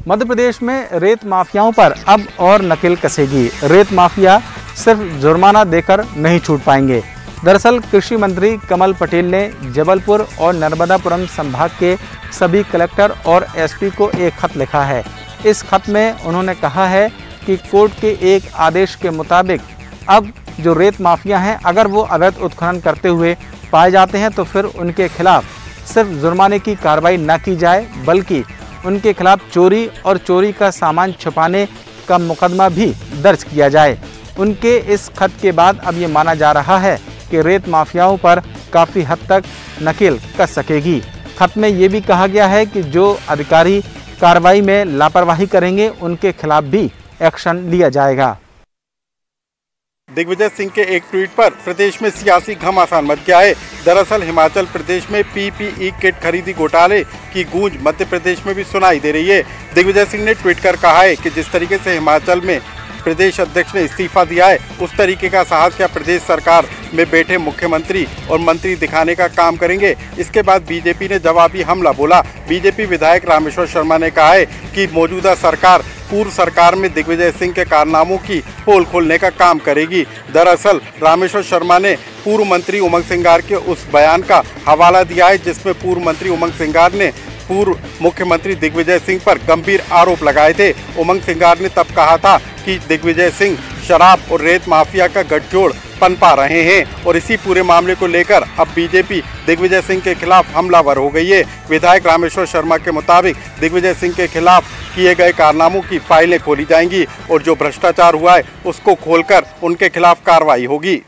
मध्य प्रदेश में रेत माफियाओं पर अब और नकेल कसेगी। रेत माफिया सिर्फ जुर्माना देकर नहीं छूट पाएंगे। दरअसल कृषि मंत्री कमल पटेल ने जबलपुर और नर्मदापुरम संभाग के सभी कलेक्टर और एसपी को एक खत लिखा है। इस खत में उन्होंने कहा है कि कोर्ट के एक आदेश के मुताबिक अब जो रेत माफिया हैं, अगर वो अवैध उत्खनन करते हुए पाए जाते हैं तो फिर उनके खिलाफ सिर्फ जुर्माने की कार्रवाई न की जाए, बल्कि उनके खिलाफ चोरी और चोरी का सामान छुपाने का मुकदमा भी दर्ज किया जाए। उनके इस खत के बाद अब ये माना जा रहा है कि रेत माफियाओं पर काफ़ी हद तक नकेल कस सकेगी। खत में ये भी कहा गया है कि जो अधिकारी कार्रवाई में लापरवाही करेंगे उनके खिलाफ भी एक्शन लिया जाएगा। दिग्विजय सिंह के एक ट्वीट पर प्रदेश में सियासी घमासान मच गया है। दरअसल हिमाचल प्रदेश में पीपीई किट खरीदी घोटाले की गूंज मध्य प्रदेश में भी सुनाई दे रही है। दिग्विजय सिंह ने ट्वीट कर कहा है कि जिस तरीके से हिमाचल में प्रदेश अध्यक्ष ने इस्तीफा दिया है, उस तरीके का साहस क्या प्रदेश सरकार में बैठे मुख्यमंत्री और मंत्री दिखाने का काम करेंगे। इसके बाद बीजेपी ने जवाबी हमला बोला। बीजेपी विधायक रामेश्वर शर्मा ने कहा है कि मौजूदा सरकार पूर्व सरकार में दिग्विजय सिंह के कारनामों की पोल खोलने का काम करेगी। दरअसल रामेश्वर शर्मा ने पूर्व मंत्री उमंग सिंगार के उस बयान का हवाला दिया है जिसमें पूर्व मंत्री उमंग सिंगार ने पूर्व मुख्यमंत्री दिग्विजय सिंह पर गंभीर आरोप लगाए थे। उमंग सिंगार ने तब कहा था कि दिग्विजय सिंह शराब और रेत माफिया का गठजोड़ पनपा रहे हैं और इसी पूरे मामले को लेकर अब बीजेपी दिग्विजय सिंह के खिलाफ हमलावर हो गई है। विधायक रामेश्वर शर्मा के मुताबिक दिग्विजय सिंह के खिलाफ किए गए कारनामों की फाइलें खोली जाएंगी और जो भ्रष्टाचार हुआ है उसको खोलकर उनके खिलाफ कार्रवाई होगी।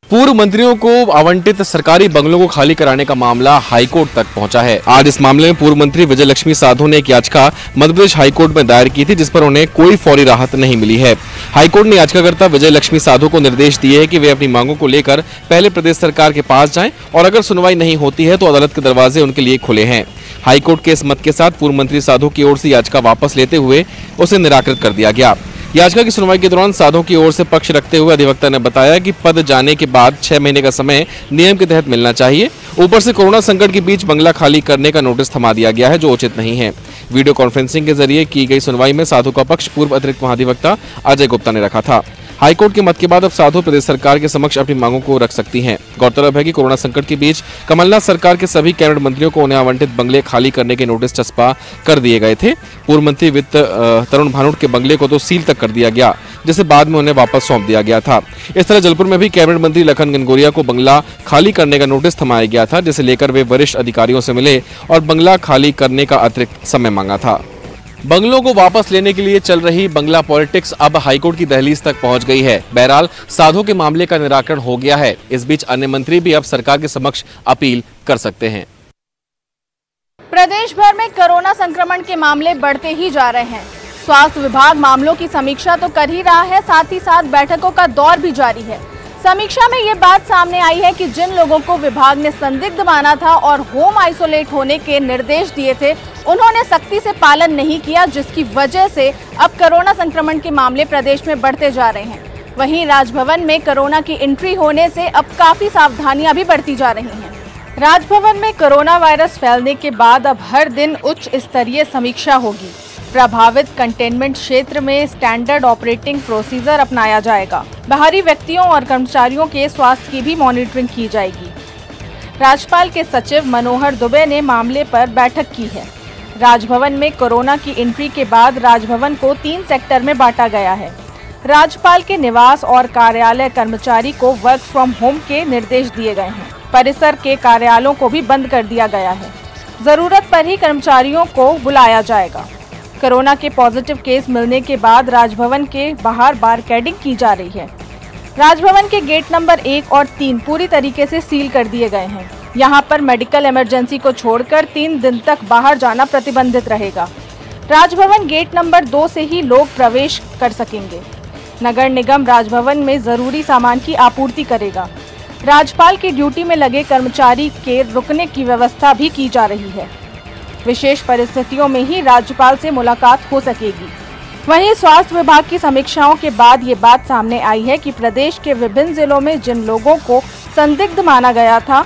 पूर्व मंत्रियों को आवंटित सरकारी बंगलों को खाली कराने का मामला हाईकोर्ट तक पहुंचा है। आज इस मामले में पूर्व मंत्री विजय लक्ष्मी साधो ने एक याचिका मध्य प्रदेश हाईकोर्ट में दायर की थी, जिस पर उन्हें कोई फौरी राहत नहीं मिली है। हाईकोर्ट ने याचिकाकर्ता विजय लक्ष्मी साधो को निर्देश दिए है कि वे अपनी मांगों को लेकर पहले प्रदेश सरकार के पास जाएं और अगर सुनवाई नहीं होती है तो अदालत के दरवाजे उनके लिए खुले हैं। हाईकोर्ट के इस मत के साथ पूर्व मंत्री साधो की ओर से याचिका वापस लेते हुए उसे निराकृत कर दिया गया। याचिका की सुनवाई के दौरान साधो की ओर से पक्ष रखते हुए अधिवक्ता ने बताया कि पद जाने के बाद 6 महीने का समय नियम के तहत मिलना चाहिए। ऊपर से कोरोना संकट के बीच बंगला खाली करने का नोटिस थमा दिया गया है, जो उचित नहीं है। वीडियो कॉन्फ्रेंसिंग के जरिए की गई सुनवाई में साधो का पक्ष पूर्व अतिरिक्त महाधिवक्ता अजय गुप्ता ने रखा था। हाईकोर्ट के मत के बाद अब साधो प्रदेश सरकार के समक्ष अपनी मांगों को रख सकती हैं। गौरतलब है कि कोरोना संकट के बीच कमलनाथ सरकार के सभी कैबिनेट मंत्रियों को उन्हें आवंटित बंगले खाली करने के नोटिस चस्पा कर दिए गए थे। पूर्व मंत्री वित्त तरुण भानोट के बंगले को तो सील तक कर दिया गया, जिसे बाद में उन्हें वापस सौंप दिया गया था। इस तरह जलपुर में भी कैबिनेट मंत्री लखन गनगोरिया को बंगला खाली करने का नोटिस थमाया गया था, जिसे लेकर वे वरिष्ठ अधिकारियों से मिले और बंगला खाली करने का अतिरिक्त समय मांगा था। बंगलों को वापस लेने के लिए चल रही बंगला पॉलिटिक्स अब हाईकोर्ट की दहलीज तक पहुंच गई है। बहरहाल साधो के मामले का निराकरण हो गया है। इस बीच अन्य मंत्री भी अब सरकार के समक्ष अपील कर सकते हैं। प्रदेश भर में कोरोना संक्रमण के मामले बढ़ते ही जा रहे हैं। स्वास्थ्य विभाग मामलों की समीक्षा तो कर ही रहा है, साथ ही साथ बैठकों का दौर भी जारी है। समीक्षा में ये बात सामने आई है कि जिन लोगों को विभाग ने संदिग्ध माना था और होम आइसोलेट होने के निर्देश दिए थे, उन्होंने सख्ती से पालन नहीं किया, जिसकी वजह से अब कोरोना संक्रमण के मामले प्रदेश में बढ़ते जा रहे हैं। वहीं राजभवन में कोरोना की एंट्री होने से अब काफी सावधानियां भी बढ़ती जा रही हैं। राजभवन में कोरोना वायरस फैलने के बाद अब हर दिन उच्च स्तरीय समीक्षा होगी। प्रभावित कंटेनमेंट क्षेत्र में स्टैंडर्ड ऑपरेटिंग प्रोसीजर अपनाया जाएगा। बाहरी व्यक्तियों और कर्मचारियों के स्वास्थ्य की भी मॉनिटरिंग की जाएगी। राज्यपाल के सचिव मनोहर दुबे ने मामले पर बैठक की है। राजभवन में कोरोना की एंट्री के बाद राजभवन को 3 सेक्टर में बांटा गया है। राज्यपाल के निवास और कार्यालय कर्मचारी को वर्क फ्रॉम होम के निर्देश दिए गए हैं। परिसर के कार्यालयों को भी बंद कर दिया गया है। जरूरत पर ही कर्मचारियों को बुलाया जाएगा। कोरोना के पॉजिटिव केस मिलने के बाद राजभवन के बाहर बारकोडिंग की जा रही है। राजभवन के गेट नंबर 1 और 3 पूरी तरीके से सील कर दिए गए हैं। यहां पर मेडिकल इमरजेंसी को छोड़कर 3 दिन तक बाहर जाना प्रतिबंधित रहेगा। राजभवन गेट नंबर 2 से ही लोग प्रवेश कर सकेंगे। नगर निगम राजभवन में जरूरी सामान की आपूर्ति करेगा। राज्यपाल की ड्यूटी में लगे कर्मचारी के रुकने की व्यवस्था भी की जा रही है। विशेष परिस्थितियों में ही राज्यपाल से मुलाकात हो सकेगी। वहीं स्वास्थ्य विभाग की समीक्षाओं के बाद ये बात सामने आई है कि प्रदेश के विभिन्न जिलों में जिन लोगों को संदिग्ध माना गया था,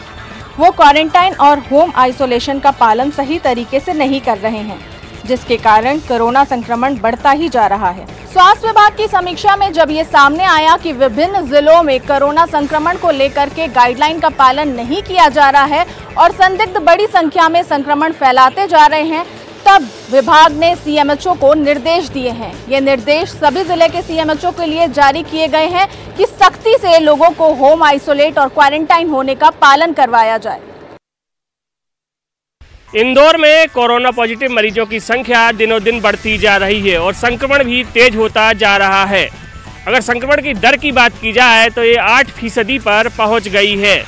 वो क्वारंटाइन और होम आइसोलेशन का पालन सही तरीके से नहीं कर रहे हैं। जिसके कारण कोरोना संक्रमण बढ़ता ही जा रहा है। स्वास्थ्य विभाग की समीक्षा में जब ये सामने आया कि विभिन्न जिलों में कोरोना संक्रमण को लेकर के गाइडलाइन का पालन नहीं किया जा रहा है और संदिग्ध बड़ी संख्या में संक्रमण फैलाते जा रहे हैं, तब विभाग ने सीएमएचओ को निर्देश दिए हैं। ये निर्देश सभी जिले के सीएमएचओ के लिए जारी किए गए हैं कि सख्ती से लोगों को होम आइसोलेट और क्वारंटाइन होने का पालन करवाया जाए। इंदौर में कोरोना पॉजिटिव मरीजों की संख्या दिनों दिन बढ़ती जा रही है और संक्रमण भी तेज होता जा रहा है। अगर संक्रमण की दर की बात की जाए तो ये 8% पर पहुंच गई है।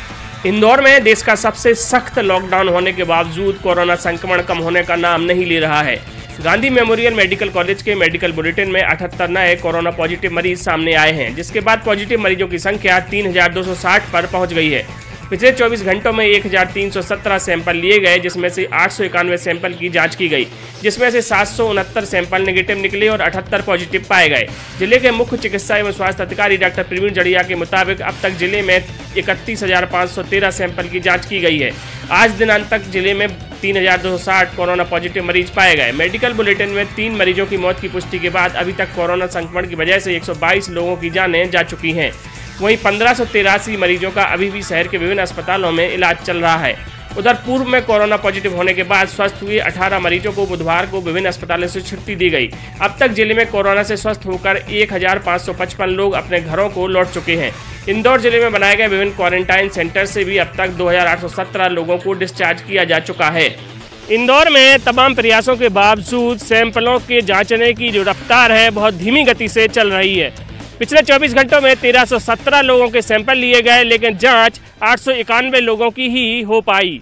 इंदौर में देश का सबसे सख्त लॉकडाउन होने के बावजूद कोरोना संक्रमण कम होने का नाम नहीं ले रहा है। गांधी मेमोरियल मेडिकल कॉलेज के मेडिकल बुलेटिन में 78 नए कोरोना पॉजिटिव मरीज सामने आए हैं, जिसके बाद पॉजिटिव मरीजों की संख्या 3260 पर पहुंच गई है। पिछले 24 घंटों में 1317 सैंपल लिए गए, जिसमें से 891 सैंपल की जांच की गई, जिसमें से 769 सैंपल नेगेटिव निकले और 78 पॉजिटिव पाए गए। जिले के मुख्य चिकित्सा एवं स्वास्थ्य अधिकारी डॉक्टर प्रवीण जड़िया के मुताबिक अब तक जिले में 31,513 सैंपल की जांच की गई है। आज दिनांक तक जिले में 3260 कोरोना पॉजिटिव मरीज पाए गए। मेडिकल बुलेटिन में 3 मरीजों की मौत की पुष्टि के बाद अभी तक कोरोना संक्रमण की वजह से 122 लोगों की जानें जा चुकी हैं। वहीं 1583 मरीजों का अभी भी शहर के विभिन्न अस्पतालों में इलाज चल रहा है। उधर पूर्व में कोरोना पॉजिटिव होने के बाद स्वस्थ हुए 18 मरीजों को बुधवार को विभिन्न अस्पतालों से छुट्टी दी गई। अब तक जिले में कोरोना से स्वस्थ होकर 1555 लोग अपने घरों को लौट चुके हैं। इंदौर जिले में बनाए गए विभिन्न क्वारंटाइन सेंटर से भी अब तक 2817 लोगों को डिस्चार्ज किया जा चुका है। इंदौर में तमाम प्रयासों के बावजूद सैंपलों के जांचने की जो रफ्तार है बहुत धीमी गति से चल रही है। पिछले 24 घंटों में 1317 लोगों के सैंपल लिए गए, लेकिन जांच 891 लोगों की ही हो पाई।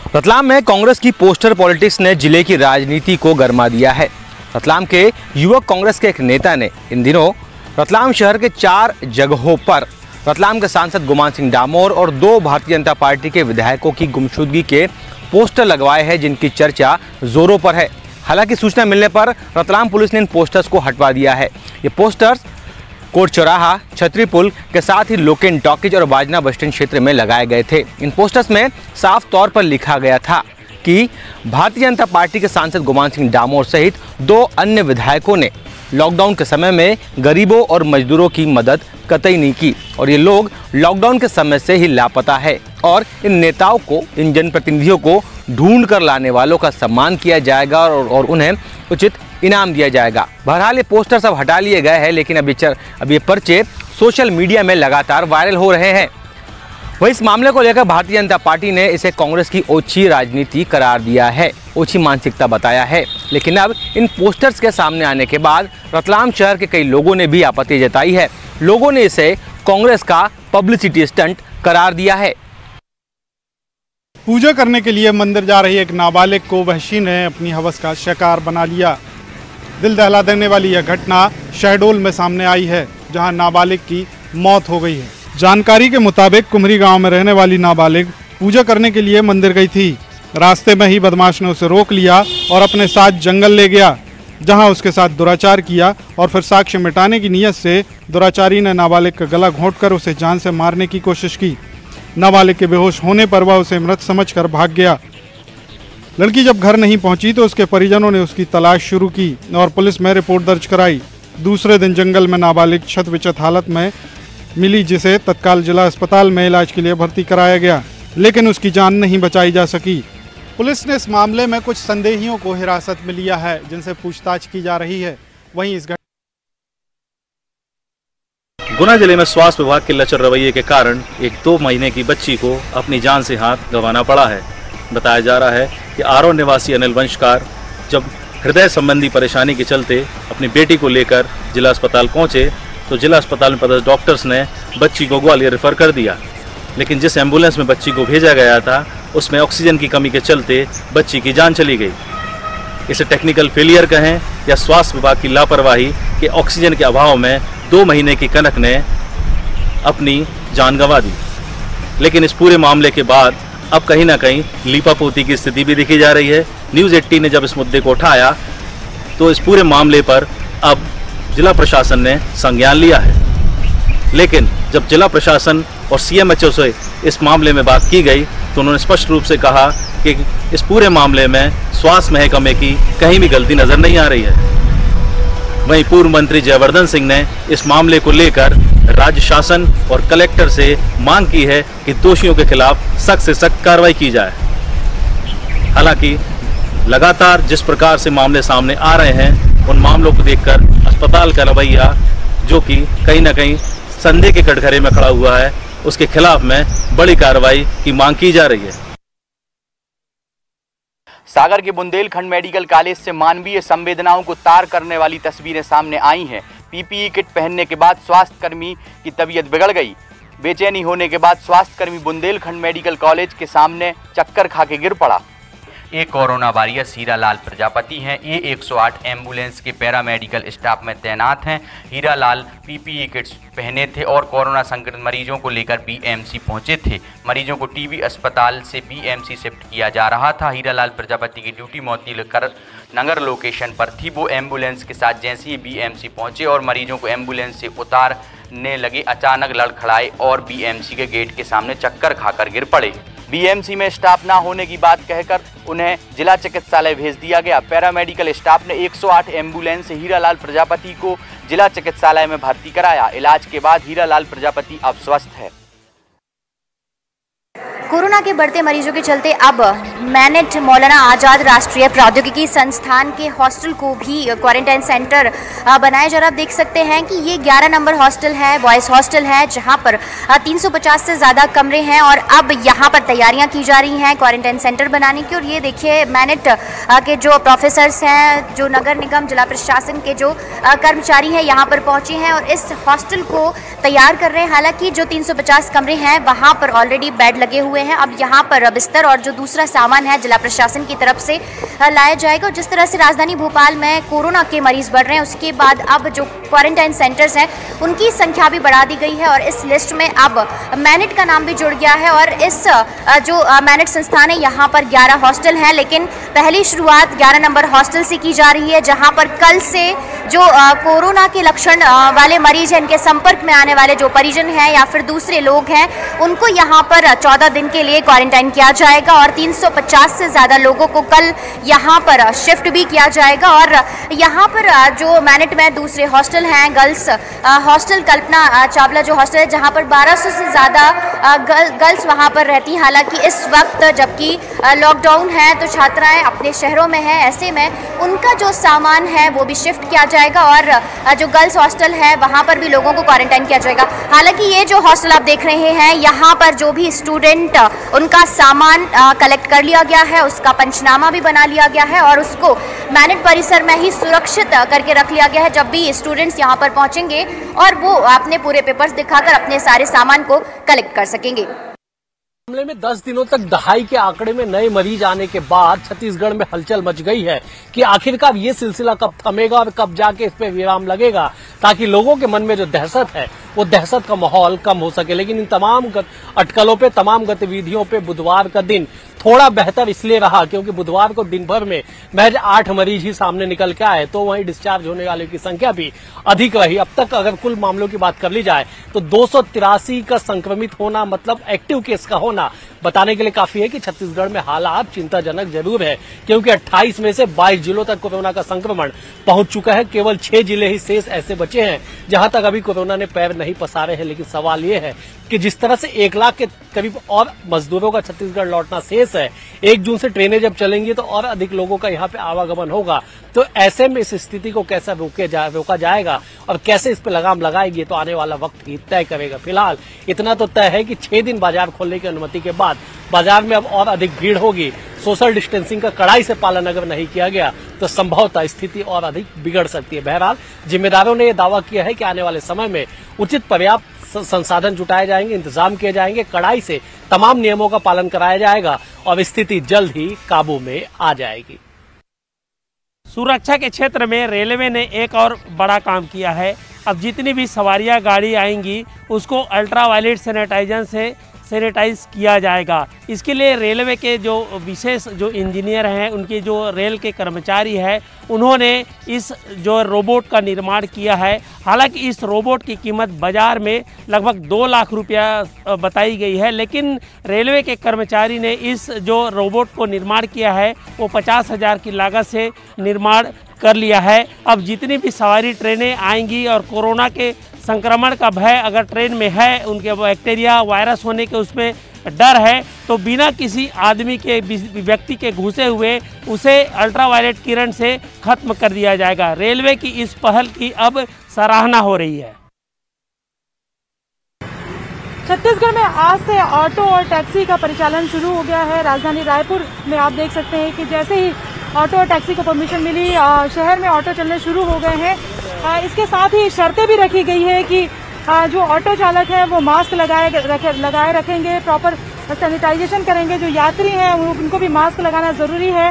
रतलाम में कांग्रेस की पोस्टर पॉलिटिक्स ने जिले की राजनीति को गरमा दिया है। रतलाम के युवक कांग्रेस के एक नेता ने इन दिनों रतलाम शहर के 4 जगहों पर रतलाम के सांसद गुमान सिंह डामोर और 2 भारतीय जनता पार्टी के विधायकों की गुमशुदगी के पोस्टर लगवाए हैं, जिनकी चर्चा जोरों पर है। हालांकि सूचना मिलने पर रतलाम पुलिस ने इन पोस्टर्स को हटवा दिया है। ये पोस्टर्स कोट चौराहा, छतरी पुल के साथ ही लोकेन टॉकीज और बाजना बस स्टैंड क्षेत्र में लगाए गए थे। इन पोस्टर्स में साफ तौर पर लिखा गया था कि भारतीय जनता पार्टी के सांसद गुमान सिंह डामोर सहित 2 अन्य विधायकों ने लॉकडाउन के समय में गरीबों और मजदूरों की मदद कतई नहीं की और ये लोग लॉकडाउन के समय से ही लापता है और इन नेताओं को, इन जनप्रतिनिधियों को ढूंढ कर लाने वालों का सम्मान किया जाएगा और उन्हें उचित इनाम दिया जाएगा। बहरहाल ये पोस्टर सब हटा लिए गए हैं, लेकिन अब ये पर्चे सोशल मीडिया में लगातार वायरल हो रहे हैं। वहीं इस मामले को लेकर भारतीय जनता पार्टी ने इसे कांग्रेस की ओछी राजनीति करार दिया है, ओछी मानसिकता बताया है। लेकिन अब इन पोस्टर्स के सामने आने के बाद रतलाम शहर के कई लोगों ने भी आपत्ति जताई है। लोगों ने इसे कांग्रेस का पब्लिसिटी स्टंट करार दिया है। पूजा करने के लिए मंदिर जा रही एक नाबालिग को वहशी ने अपनी हवस का शिकार बना लिया। दिल दहला देने वाली यह घटना शहडोल में सामने आई है, जहां नाबालिग की मौत हो गई है। जानकारी के मुताबिक कुमरी गांव में रहने वाली नाबालिग पूजा करने के लिए मंदिर गई थी। रास्ते में ही बदमाश ने उसे रोक लिया और अपने साथ जंगल ले गया, जहां उसके साथ दुराचार किया और फिर साक्ष्य मिटाने की नीयत से दुराचारी ने नाबालिग का गला घोंटकर उसे जान से मारने की कोशिश की। नाबालिग के बेहोश होने पर वह उसे मृत समझकर भाग गया। लड़की जब घर नहीं पहुंची तो उसके परिजनों ने उसकी तलाश शुरू की और पुलिस में रिपोर्ट दर्ज कराई। दूसरे दिन जंगल में नाबालिग क्षत विक्षत हालत में मिली, जिसे तत्काल जिला अस्पताल में इलाज के लिए भर्ती कराया गया, लेकिन उसकी जान नहीं बचाई जा सकी। पुलिस ने इस मामले में कुछ संदेहियों को हिरासत में लिया है, जिनसे पूछताछ की जा रही है। वहीं इस गुना जिले में स्वास्थ्य विभाग के लचर रवैये के कारण एक 2 महीने की बच्ची को अपनी जान से हाथ गंवाना पड़ा है। बताया जा रहा है कि आरोन निवासी अनिल वंशकार जब हृदय संबंधी परेशानी के चलते अपनी बेटी को लेकर जिला अस्पताल पहुंचे तो जिला अस्पताल में पदस्थ डॉक्टर्स ने बच्ची को ग्वालियर रेफर कर दिया, लेकिन जिस एम्बुलेंस में बच्ची को भेजा गया था उसमें ऑक्सीजन की कमी के चलते बच्ची की जान चली गई। इसे टेक्निकल फेलियर कहें या स्वास्थ्य विभाग की लापरवाही के ऑक्सीजन के अभाव में 2 महीने की कनक ने अपनी जान गंवा दी। लेकिन इस पूरे मामले के बाद अब कहीं ना कहीं लीपापोती की स्थिति भी देखी जा रही है। न्यूज़ 18 ने जब इस मुद्दे को उठाया तो इस पूरे मामले पर अब जिला प्रशासन ने संज्ञान लिया है, लेकिन जब जिला प्रशासन और सीएमएचओ से इस मामले में बात की गई तो उन्होंने स्पष्ट रूप से कहा कि इस पूरे मामले में स्वास्थ्य महकमे की कहीं भी गलती नजर नहीं आ रही है। वहीं पूर्व मंत्री जयवर्धन सिंह ने इस मामले को लेकर राज्य शासन और कलेक्टर से मांग की है कि दोषियों के खिलाफ सख्त से सख्त कार्रवाई की जाए। हालांकि लगातार जिस प्रकार से मामले सामने आ रहे हैं, उन मामलों को देखकर अस्पताल का रवैया जो कि कहीं ना कहीं संदेह के कटघरे में खड़ा हुआ है, उसके खिलाफ में बड़ी कार्रवाई की मांग की जा रही है। सागर के बुंदेलखंड मेडिकल कॉलेज से मानवीय संवेदनाओं को तार करने वाली तस्वीरें सामने आई हैं। पीपीई किट पहनने के बाद स्वास्थ्यकर्मी की तबीयत बिगड़ गई। बेचैनी होने के बाद स्वास्थ्यकर्मी बुंदेलखंड मेडिकल कॉलेज के सामने चक्कर खा के गिर पड़ा। एक कोरोना वॉरियर्स हीरालाल प्रजापति हैं। ये 108 एम्बुलेंस के पैरामेडिकल स्टाफ में तैनात हैं। हीरालाल पीपीई किट्स पहने थे और कोरोना संक्रमित मरीजों को लेकर बीएमसी पहुंचे थे। मरीजों को टीबी अस्पताल से बीएमसी शिफ्ट किया जा रहा था। हीरालाल प्रजापति की ड्यूटी मोती नगर लोकेशन पर थी। वो एम्बुलेंस के साथ जैसे ही बीएमसी पहुंचे और मरीजों को एम्बुलेंस से उतारने लगे, अचानक लड़खड़ाए और बीएमसी के गेट के सामने चक्कर खाकर गिर पड़े। बीएमसी में स्टाफ ना होने की बात कहकर उन्हें जिला चिकित्सालय भेज दिया गया। पैरामेडिकल स्टाफ ने 108 एम्बुलेंस से हीरालाल प्रजापति को जिला चिकित्सालय में भर्ती कराया। इलाज के बाद हीरालाल प्रजापति अब स्वस्थ है। कोरोना के बढ़ते मरीजों के चलते अब मैनेट मौलाना आज़ाद राष्ट्रीय प्रौद्योगिकी संस्थान के हॉस्टल को भी क्वारंटाइन सेंटर बनाया जा रहा। आप देख सकते हैं कि ये 11 नंबर हॉस्टल है, बॉयज़ हॉस्टल है, जहां पर 350 से ज़्यादा कमरे हैं और अब यहां पर तैयारियां की जा रही हैं क्वारंटाइन सेंटर बनाने की। और ये देखिए मैनेट के जो प्रोफेसर्स हैं, जो नगर निगम जिला प्रशासन के जो कर्मचारी हैं, यहाँ पर पहुँचे हैं और इस हॉस्टल को तैयार कर रहे हैं। हालाँकि जो 350 कमरे हैं वहाँ पर ऑलरेडी बेड लगे हुए हैं। अब यहाँ पर बिस्तर और जो दूसरा सामान है जिला प्रशासन की तरफ से लाया जाएगा। और जिस तरह से राजधानी भोपाल में कोरोना के मरीज बढ़ रहे हैं, उसके बाद अब जो क्वारंटाइन सेंटर्स हैं उनकी संख्या भी बढ़ा दी गई है और इस लिस्ट में अब मैनेट का नाम भी जुड़ गया है। और इस जो मैनेट संस्थान है, यहाँ पर 11 हॉस्टल हैं, लेकिन पहली शुरुआत 11 नंबर हॉस्टल से की जा रही है, जहाँ पर कल से जो कोरोना के लक्षण वाले मरीज हैं, इनके संपर्क में आने वाले जो परिजन हैं या फिर दूसरे लोग हैं, उनको यहाँ पर 14 दिन के लिए क्वारंटाइन किया जाएगा और 350 से ज़्यादा लोगों को कल यहाँ पर शिफ्ट भी किया जाएगा। और यहाँ पर जो मैनेट में दूसरे हॉस्टल हैं, गर्ल्स हॉस्टल कल्पना चावला जो हॉस्टल है, जहाँ पर 1200 से ज़्यादा गर्ल्स वहाँ पर रहती हैं। हालांकि इस वक्त जबकि लॉकडाउन है तो छात्राएँ अपने शहरों में हैं, ऐसे में उनका जो सामान है वो भी शिफ्ट किया जाएगा और जो गर्ल्स हॉस्टल है वहाँ पर भी लोगों को क्वारंटाइन किया जाएगा। हालांकि ये जो हॉस्टल आप देख रहे हैं, यहाँ पर जो भी स्टूडेंट उनका सामान कलेक्ट कर लिया गया है, उसका पंचनामा भी बना लिया गया है और उसको मैनेट परिसर में ही सुरक्षित करके रख लिया गया है। जब भी स्टूडेंट्स यहाँ पर पहुँचेंगे और वो अपने पूरे पेपर्स दिखाकर अपने सारे सामान को कलेक्ट कर सकेंगे। मामले में 10 दिनों तक दहाई के आंकड़े में नए मरीज आने के बाद छत्तीसगढ़ में हलचल मच गई है कि आखिरकार ये सिलसिला कब थमेगा और कब जाके इस पे विराम लगेगा, ताकि लोगों के मन में जो दहशत है वो दहशत का माहौल कम हो सके। लेकिन इन तमाम अटकलों पे, तमाम गतिविधियों पे बुधवार का दिन थोड़ा बेहतर इसलिए रहा क्योंकि बुधवार को दिन भर में महज 8 मरीज ही सामने निकल के आए, तो वहीं डिस्चार्ज होने वालों की संख्या भी अधिक रही। अब तक अगर कुल मामलों की बात कर ली जाए तो 283 का संक्रमित होना, मतलब एक्टिव केस का होना, बताने के लिए काफी है कि छत्तीसगढ़ में हालात चिंताजनक जरूर है, क्योंकि 28 में से 22 जिलों तक कोरोना का संक्रमण पहुंच चुका है। केवल 6 जिले ही शेष ऐसे बचे हैं जहां तक अभी कोरोना ने पैर नहीं पसारे हैं। लेकिन सवाल ये है कि जिस तरह से 1 लाख के करीब और मजदूरों का छत्तीसगढ़ लौटना शेष है, 1 जून से ट्रेनें जब चलेंगी तो और अधिक लोगों का यहाँ पे आवागमन होगा, तो ऐसे में इस स्थिति को कैसे रोका जाएगा और कैसे इस पे लगाम लगाएगी, तो आने वाला वक्त ही तय करेगा। फिलहाल इतना तो तय है कि 6 दिन बाजार खोलने की अनुमति के बाद बाजार में अब और अधिक भीड़ होगी। सोशल डिस्टेंसिंग का कड़ाई से पालन अगर नहीं किया गया तो संभवतः स्थिति और अधिक बिगड़ सकती है। बहरहाल जिम्मेदारों ने यह दावा किया है कि आने वाले समय में उचित पर्याप्त संसाधन जुटाए जाएंगे, इंतजाम किए जाएंगे, कड़ाई से तमाम नियमों का पालन कराया जाएगा और स्थिति जल्द ही काबू में आ जाएगी। सुरक्षा के क्षेत्र में रेलवे ने एक और बड़ा काम किया है। अब जितनी भी सवारियां गाड़ी आएंगी उसको अल्ट्रावायलेट सैनिटाइज किया जाएगा। इसके लिए रेलवे के जो विशेष जो इंजीनियर हैं, उनके जो रेल के कर्मचारी हैं, उन्होंने इस जो रोबोट का निर्माण किया है। हालांकि इस रोबोट की कीमत बाज़ार में लगभग 2 लाख रुपया बताई गई है, लेकिन रेलवे के कर्मचारी ने इस जो रोबोट को निर्माण किया है वो 50,000 की लागत से निर्माण कर लिया है। अब जितनी भी सवारी ट्रेनें आएंगी और कोरोना के संक्रमण का भय अगर ट्रेन में है, उनके बैक्टीरिया वायरस होने के उसमें डर है, तो बिना किसी आदमी के व्यक्ति के घुसे हुए उसे अल्ट्रावायलेट किरण से खत्म कर दिया जाएगा। रेलवे की इस पहल की अब सराहना हो रही है। छत्तीसगढ़ में आज से ऑटो और टैक्सी का परिचालन शुरू हो गया है। राजधानी रायपुर में आप देख सकते हैं कि जैसे ही ऑटो और टैक्सी को परमिशन मिली, शहर में ऑटो चलने शुरू हो गए हैं। इसके साथ ही शर्तें भी रखी गई है कि जो ऑटो चालक हैं वो मास्क लगाए रखेंगे, प्रॉपर सैनिटाइजेशन करेंगे। जो यात्री हैं उनको भी मास्क लगाना जरूरी है,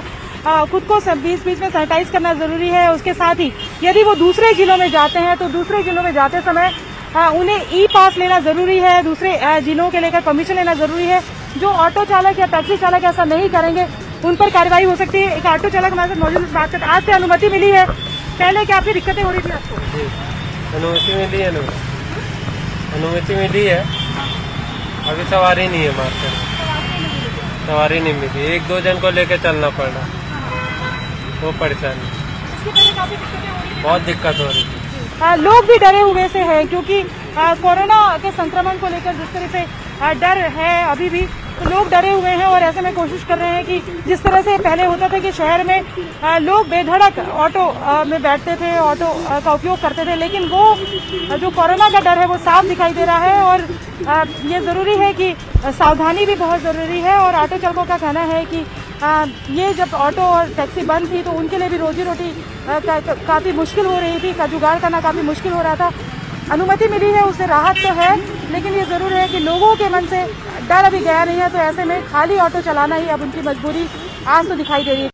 खुद को बीच बीच में सैनिटाइज करना जरूरी है। उसके साथ ही यदि वो दूसरे जिलों में जाते हैं तो दूसरे जिलों में जाते समय उन्हें ई पास लेना जरूरी है, दूसरे जिलों के लेकर परमिशन लेना जरूरी है। जो ऑटो चालक या टैक्सी चालक ऐसा नहीं करेंगे उन पर कार्रवाई हो सकती है। एक ऑटो चालक हमारे साथ मौजूद बात करते हैं। आज से अनुमति मिली है, पहले क्या आपकी दिक्कतें हो रही थी आपको? अनुमति मिली है, अनुमति मिली है, अभी सवारी नहीं है मार्केट में, सवारी नहीं मिली। 1-2 जन को लेकर चलना पड़ रहा, वो परेशानी, बहुत दिक्कत हो रही थी। लोग भी डरे हुए से हैं क्योंकि कोरोना के संक्रमण को लेकर जिस तरह से डर है अभी भी, तो लोग डरे हुए हैं और ऐसे में कोशिश कर रहे हैं कि जिस तरह से पहले होता था कि शहर में लोग बेधड़क ऑटो में बैठते थे, ऑटो का उपयोग करते थे, लेकिन वो जो कोरोना का डर है वो साफ दिखाई दे रहा है। और ये ज़रूरी है कि सावधानी भी बहुत ज़रूरी है। और ऑटो चालकों का कहना है कि ये जब ऑटो और टैक्सी बंद थी तो उनके लिए भी रोजी रोटी काफ़ी मुश्किल हो रही थी, जुगाड़ करना काफ़ी मुश्किल हो रहा था। अनुमति मिली है, उससे राहत तो है, लेकिन ये ज़रूर है कि लोगों के मन से डर अभी गया नहीं है, तो ऐसे में खाली ऑटो चलाना ही अब उनकी मजबूरी आज तो दिखाई दे रही है।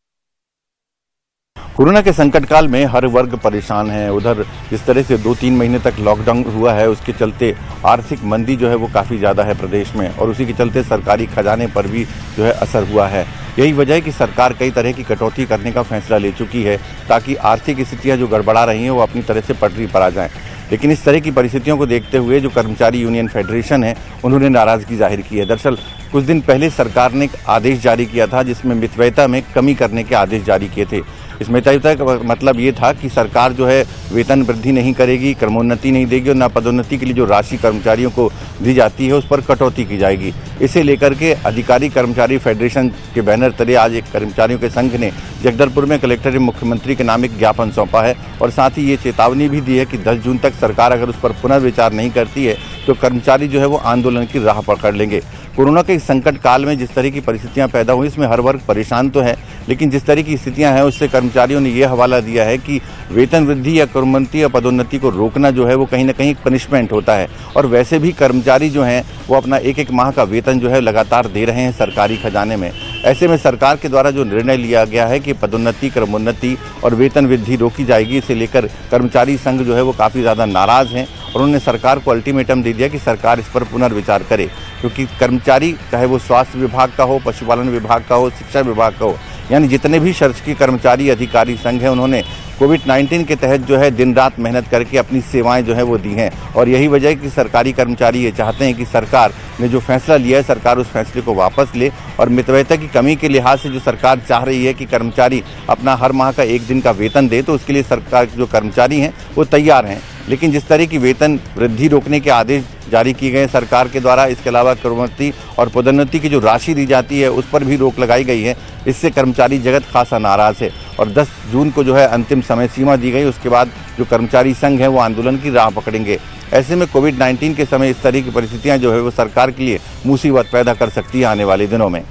कोरोना के संकट काल में हर वर्ग परेशान है। उधर जिस तरह से 2-3 महीने तक लॉकडाउन हुआ है, उसके चलते आर्थिक मंदी जो है वो काफ़ी ज़्यादा है प्रदेश में, और उसी के चलते सरकारी खजाने पर भी जो है असर हुआ है। यही वजह है कि सरकार कई तरह की कटौती करने का फैसला ले चुकी है ताकि आर्थिक स्थितियाँ जो गड़बड़ा रही हैं वो अपनी तरह से पटरी पर आ जाएँ। लेकिन इस तरह की परिस्थितियों को देखते हुए जो कर्मचारी यूनियन फेडरेशन है उन्होंने नाराज़गी जाहिर की है। दरअसल कुछ दिन पहले सरकार ने एक आदेश जारी किया था जिसमें मितव्ययता में कमी करने के आदेश जारी किए थे। इस मितव्ययता का मतलब ये था कि सरकार जो है वेतन वृद्धि नहीं करेगी, क्रमोन्नति नहीं देगी और न पदोन्नति के लिए जो राशि कर्मचारियों को दी जाती है उस पर कटौती की जाएगी। इसे लेकर के अधिकारी कर्मचारी फेडरेशन के बैनर तले आज एक कर्मचारियों के संघ ने जगदलपुर में कलेक्टर एवं मुख्यमंत्री के नाम एक ज्ञापन सौंपा है और साथ ही ये चेतावनी भी दी है कि 10 जून तक सरकार अगर उस पर पुनर्विचार नहीं करती है तो कर्मचारी जो है वो आंदोलन की राह पकड़ लेंगे। कोरोना के इस संकट काल में जिस तरह की परिस्थितियां पैदा हुई इसमें हर वर्ग परेशान तो है, लेकिन जिस तरह की स्थितियां हैं उससे कर्मचारियों ने ये हवाला दिया है कि वेतन वृद्धि या क्रमोन्नति या पदोन्नति को रोकना जो है वो कहीं ना कहीं पनिशमेंट होता है। और वैसे भी कर्मचारी जो हैं वो अपना 1-1 माह का वेतन जो है लगातार दे रहे हैं सरकारी खजाने में। ऐसे में सरकार के द्वारा जो निर्णय लिया गया है कि पदोन्नति, क्रमोन्नति और वेतन वृद्धि रोकी जाएगी, इसे लेकर कर्मचारी संघ जो है वो काफ़ी ज़्यादा नाराज़ हैं और उन्होंने सरकार को अल्टीमेटम दे दिया कि सरकार इस पर पुनर्विचार करे, क्योंकि कर्मचारी चाहे वो स्वास्थ्य विभाग का हो, पशुपालन विभाग का हो, शिक्षा विभाग का हो, यानी जितने भी शासकीय कर्मचारी अधिकारी संघ हैं उन्होंने कोविड-19 के तहत जो है दिन रात मेहनत करके अपनी सेवाएं जो है वो दी हैं। और यही वजह है कि सरकारी कर्मचारी ये चाहते हैं कि सरकार ने जो फैसला लिया है सरकार उस फैसले को वापस ले और मितव्ययता की कमी के लिहाज से जो सरकार चाह रही है कि कर्मचारी अपना हर माह का 1 दिन का वेतन दे, तो उसके लिए सरकार के जो कर्मचारी हैं वो तैयार हैं। लेकिन जिस तरह की वेतन वृद्धि रोकने के आदेश जारी किए गए सरकार के द्वारा, इसके अलावा क्रमोन्नति और पदोन्नति की जो राशि दी जाती है उस पर भी रोक लगाई गई है। इससे कर्मचारी जगत खासा नाराज़ है और 10 जून को जो है अंतिम समय सीमा दी गई। उसके बाद जो कर्मचारी संघ है वो आंदोलन की राह पकड़ेंगे। ऐसे में कोविड-19 के समय इस तरह की परिस्थितियाँ जो है वो सरकार के लिए मुसीबत पैदा कर सकती है आने वाले दिनों में।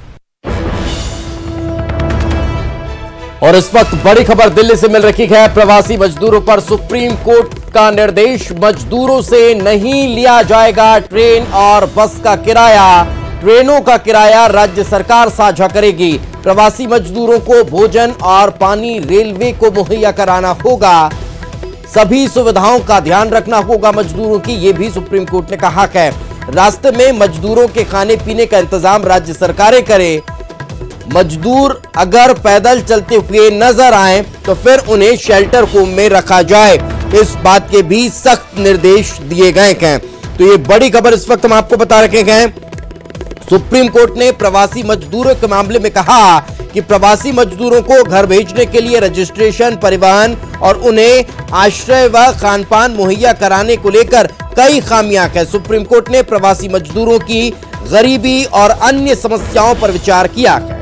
और इस वक्त बड़ी खबर दिल्ली से मिल रही है। प्रवासी मजदूरों पर सुप्रीम कोर्ट का निर्देश, मजदूरों से नहीं लिया जाएगा ट्रेन और बस का किराया। ट्रेनों का किराया राज्य सरकार साझा करेगी। प्रवासी मजदूरों को भोजन और पानी रेलवे को मुहैया कराना होगा। सभी सुविधाओं का ध्यान रखना होगा मजदूरों की, ये भी सुप्रीम कोर्ट ने कहा है। रास्ते में मजदूरों के खाने पीने का इंतजाम राज्य सरकारें करें। मजदूर अगर पैदल चलते हुए नजर आए तो फिर उन्हें शेल्टर होम में रखा जाए, इस बात के भी सख्त निर्देश दिए गए हैं। तो ये बड़ी खबर इस वक्त हम आपको बता रखे हैं। सुप्रीम कोर्ट ने प्रवासी मजदूरों के मामले में कहा कि प्रवासी मजदूरों को घर भेजने के लिए रजिस्ट्रेशन, परिवहन और उन्हें आश्रय व खानपान मुहैया कराने को लेकर कई खामियां हैं। सुप्रीम कोर्ट ने प्रवासी मजदूरों की गरीबी और अन्य समस्याओं पर विचार किया है।